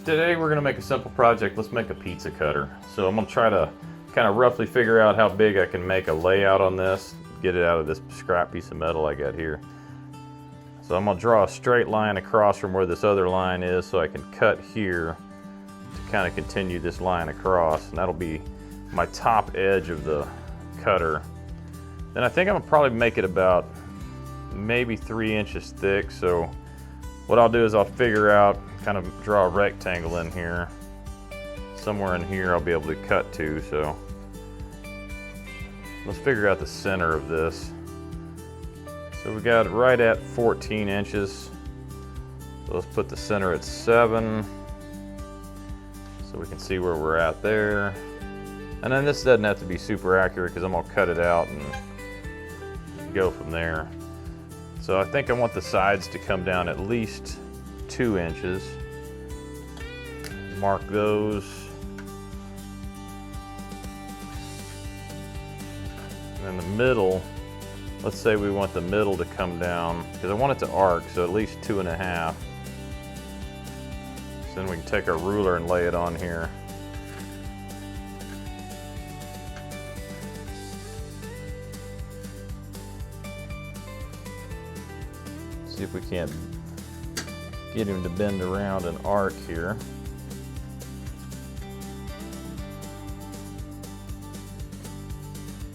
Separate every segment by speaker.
Speaker 1: Today we're gonna make a simple project. Let's make a pizza cutter. So I'm gonna try to kind of roughly figure out how big I can make a layout on this, get it out of this scrap piece of metal I got here. So I'm gonna draw a straight line across from where this other line is so I can cut here to kind of continue this line across, and that'll be my top edge of the cutter. Then I think I'm gonna probably make it about maybe 3 inches thick. So what I'll do is I'll figure out, kind of draw a rectangle in here. Somewhere in here I'll be able to cut to, so let's figure out the center of this. So we got it right at 14 inches. So let's put the center at 7 so we can see where we're at there. And then this doesn't have to be super accurate because I'm gonna cut it out and go from there. So I think I want the sides to come down at least 2 inches. Mark those. And in the middle, let's say we want the middle to come down, because I want it to arc, so at least 2.5. So then we can take our ruler and lay it on here. See if we can't get him to bend around and arc here.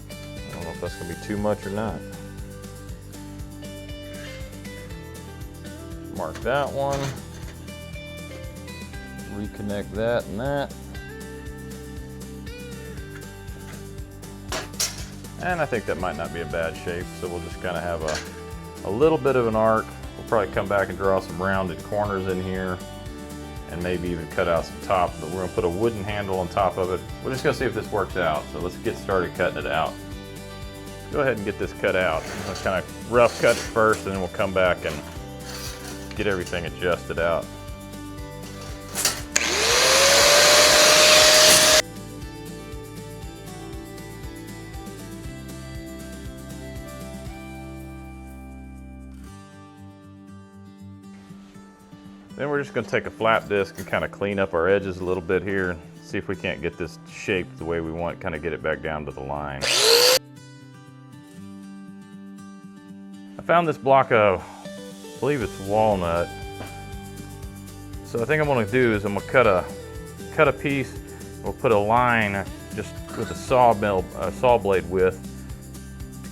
Speaker 1: I don't know if that's going to be too much or not. Mark that one. Reconnect that and that. And I think that might not be a bad shape, so we'll just kind of have a little bit of an arc. We'll probably come back and draw some rounded corners in here and maybe even cut out some top, but we're gonna put a wooden handle on top of it. We're just gonna see if this works out. So let's get started cutting it out. Go ahead and get this cut out. Let's kind of rough cut it first, and then we'll come back and get everything adjusted out. Then we're just going to take a flat disc and kind of clean up our edges a little bit here and see if we can't get this shaped the way we want, kind of get it back down to the line. I found this block of, I believe it's walnut. So I think I'm going to do is I'm going to cut a piece. We'll put a line just with a saw blade width,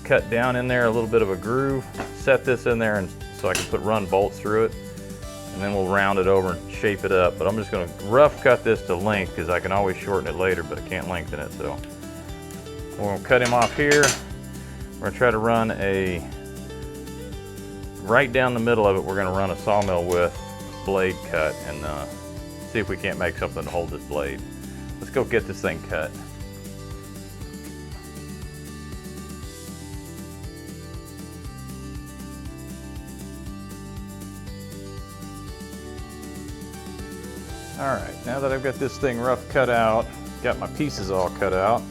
Speaker 1: cut down in there a little bit of a groove, set this in there and so I can put run bolts through it. And then we'll round it over and shape it up. But I'm just going to rough cut this to length because I can always shorten it later, but I can't lengthen it. So we're going to cut him off here. We're going to try to run right down the middle of it, we're going to run a sawmill width blade cut and see if we can't make something to hold this blade. Let's go get this thing cut. All right, now that I've got this thing rough cut out, got my pieces all cut out,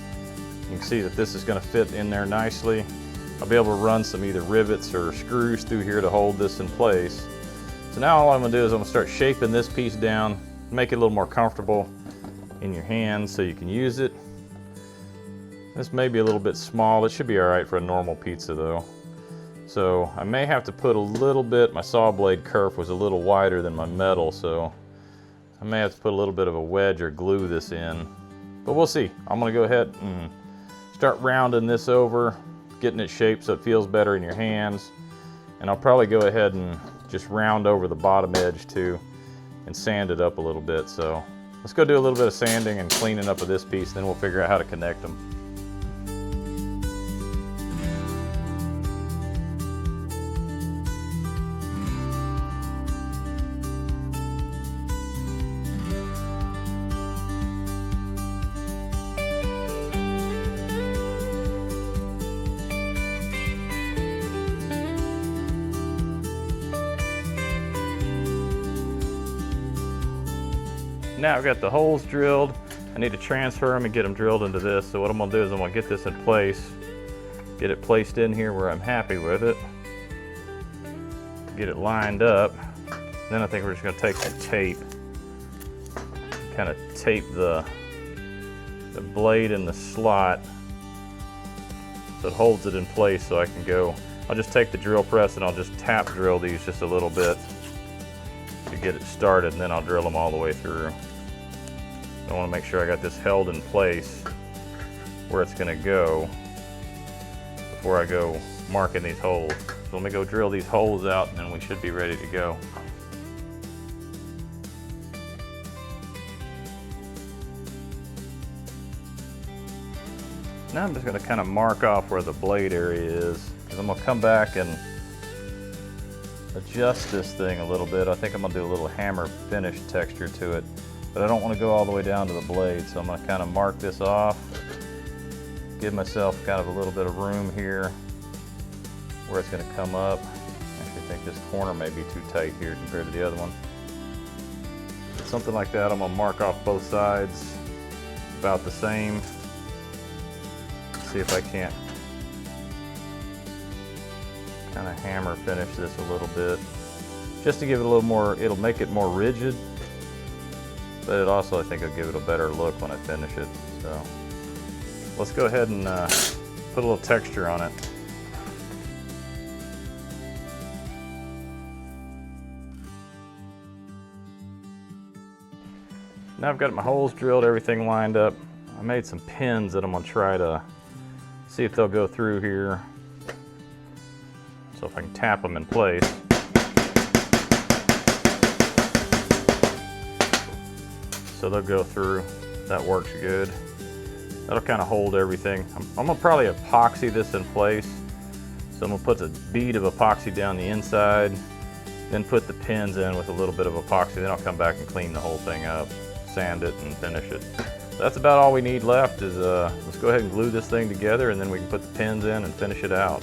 Speaker 1: you can see that this is going to fit in there nicely. I'll be able to run some either rivets or screws through here to hold this in place. So now all I'm going to do is I'm going to start shaping this piece down, make it a little more comfortable in your hands so you can use it. This may be a little bit small. It should be all right for a normal pizza though. So I may have to put a little bit, my saw blade kerf was a little wider than my metal, so I may have to put a little bit of a wedge or glue this in, but we'll see. I'm gonna go ahead and start rounding this over, getting it shaped so it feels better in your hands. And I'll probably go ahead and just round over the bottom edge too and sand it up a little bit. So let's go do a little bit of sanding and cleaning up of this piece, then we'll figure out how to connect them. Now I've got the holes drilled. I need to transfer them and get them drilled into this. So what I'm gonna do is I'm gonna get this in place, get it placed in here where I'm happy with it, get it lined up. Then I think we're just gonna take some tape kind of tape the blade in the slot so it holds it in place so I can go. I'll just take the drill press and I'll just tap drill these just a little bit to get it started, and then I'll drill them all the way through. I want to make sure I got this held in place where it's going to go before I go marking these holes. So let me go drill these holes out and then we should be ready to go. Now I'm just going to kind of mark off where the blade area is, because I'm going to come back and adjust this thing a little bit. I think I'm going to do a little hammer finish texture to it, but I don't want to go all the way down to the blade, so I'm going to kind of mark this off, give myself kind of a little bit of room here where it's going to come up. I actually think this corner may be too tight here compared to the other one. Something like that. I'm going to mark off both sides about the same. See if I can't kind of hammer finish this a little bit, just to give it a little more. It'll make it more rigid, but it also, I think, will give it a better look when I finish it. So let's go ahead and put a little texture on it. Now I've got my holes drilled, everything lined up. I made some pins that I'm going to try to see if they'll go through here. So if I can tap them in place. So they'll go through. That works good. That'll kind of hold everything. I'm going to probably epoxy this in place. So I'm going to put a bead of epoxy down the inside, then put the pins in with a little bit of epoxy. Then I'll come back and clean the whole thing up, sand it, and finish it. That's about all we need left is, let's go ahead and glue this thing together, and then we can put the pins in and finish it out.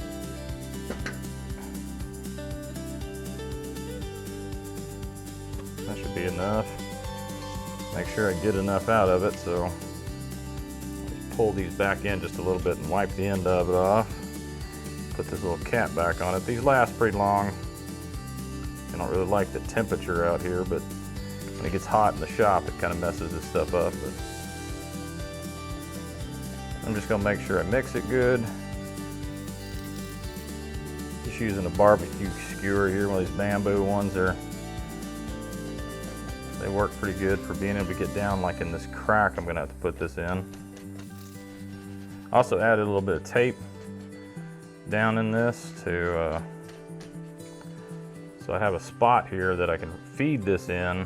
Speaker 1: That should be enough. Make sure I get enough out of it, so just pull these back in just a little bit and wipe the end of it off. Put this little cap back on it. These last pretty long. I don't really like the temperature out here, but when it gets hot in the shop, it kind of messes this stuff up. But I'm just going to make sure I mix it good. Just using a barbecue skewer here, one of these bamboo ones. They work pretty good for being able to get down like in this crack I'm going to have to put this in. Also added a little bit of tape down in this to so I have a spot here that I can feed this in,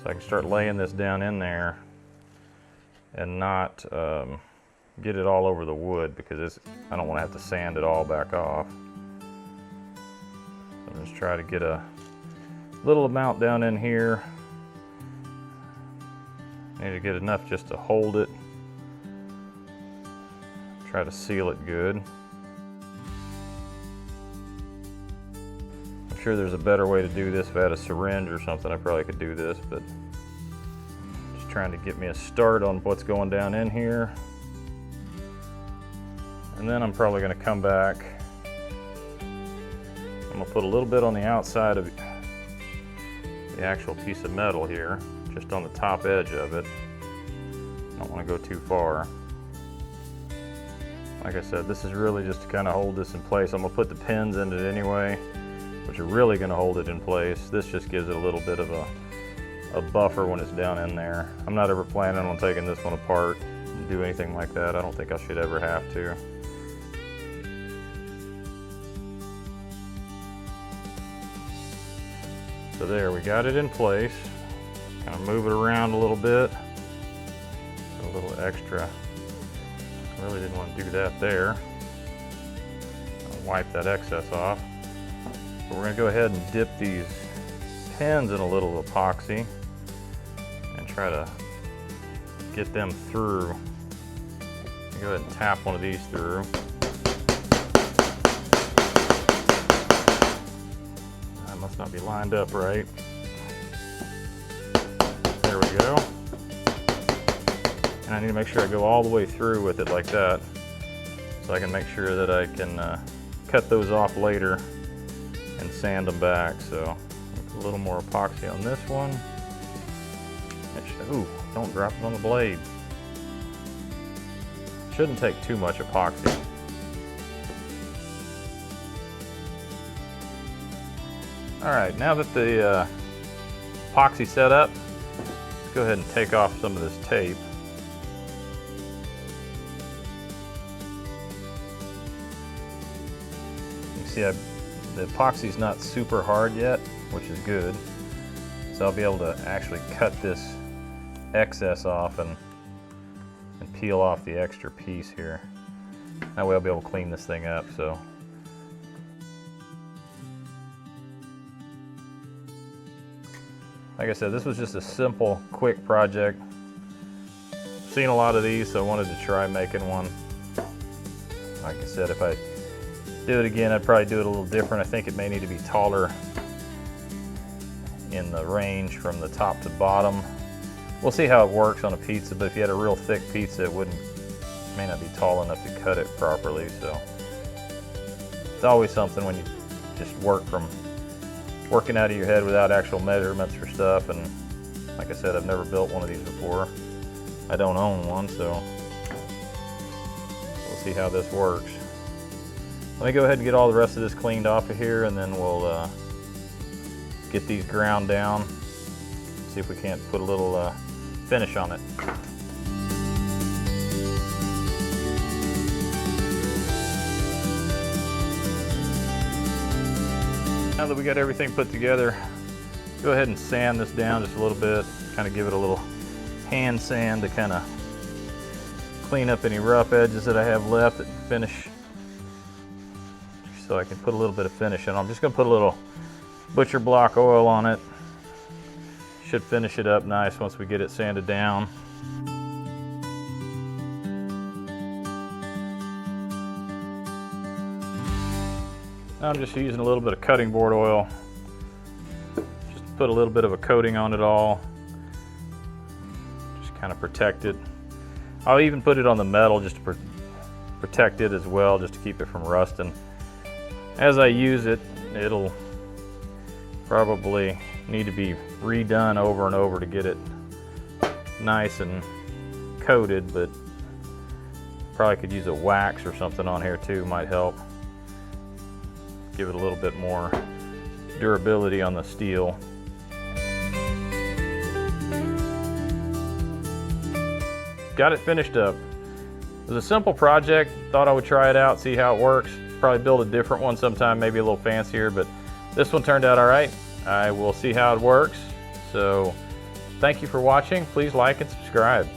Speaker 1: so I can start laying this down in there and not get it all over the wood, because I don't want to have to sand it all back off. So I'm just try to get a little amount down in here. Need to get enough just to hold it. Try to seal it good. I'm sure there's a better way to do this. If I had a syringe or something, I probably could do this, but just trying to get me a start on what's going down in here. And then I'm probably going to come back. I'm going to put a little bit on the outside of the actual piece of metal here, just on the top edge of it. Don't want to go too far. Like I said, this is really just to kind of hold this in place. I'm going to put the pins in it anyway, which are really going to hold it in place. This just gives it a little bit of a buffer when it's down in there. I'm not ever planning on taking this one apart and do anything like that. I don't think I should ever have to. So there, we got it in place. Kind of move it around a little bit. A little extra. I really didn't want to do that there. I'll wipe that excess off. But we're going to go ahead and dip these pins in a little epoxy and try to get them through. Go ahead and tap one of these through. That must not be lined up right. There we go. And I need to make sure I go all the way through with it like that, so I can make sure that I can cut those off later and sand them back. So a little more epoxy on this one. Ooh, don't drop it on the blade. Shouldn't take too much epoxy. All right, now that the epoxy's set up, let's go ahead and take off some of this tape. You see, the epoxy's not super hard yet, which is good. So I'll be able to actually cut this excess off and peel off the extra piece here. That way I'll be able to clean this thing up. So like I said, this was just a simple, quick project. I've seen a lot of these, so I wanted to try making one. Like I said, if I do it again, I'd probably do it a little different. I think it may need to be taller in the range from the top to bottom. We'll see how it works on a pizza, but if you had a real thick pizza, it may not be tall enough to cut it properly. So it's always something when you just working out of your head without actual measurements for stuff. And like I said, I've never built one of these before. I don't own one, so we'll see how this works. Let me go ahead and get all the rest of this cleaned off of here, and then we'll get these ground down, see if we can't put a little finish on it. Now that we got everything put together, go ahead and sand this down just a little bit, kind of give it a little hand sand to kind of clean up any rough edges that I have left that finish, so I can put a little bit of finish in. I'm just going to put a little butcher block oil on it. Should finish it up nice once we get it sanded down. Now I'm just using a little bit of cutting board oil, just to put a little bit of a coating on it all, just kind of protect it. I'll even put it on the metal just to protect it as well, just to keep it from rusting. As I use it, it'll probably need to be redone over and over to get it nice and coated, but probably could use a wax or something on here too, might help. Give it a little bit more durability on the steel. Got it finished up. It was a simple project, thought I would try it out, see how it works. Probably build a different one sometime, maybe a little fancier, but this one turned out all right. I will see how it works. So thank you for watching. Please like and subscribe.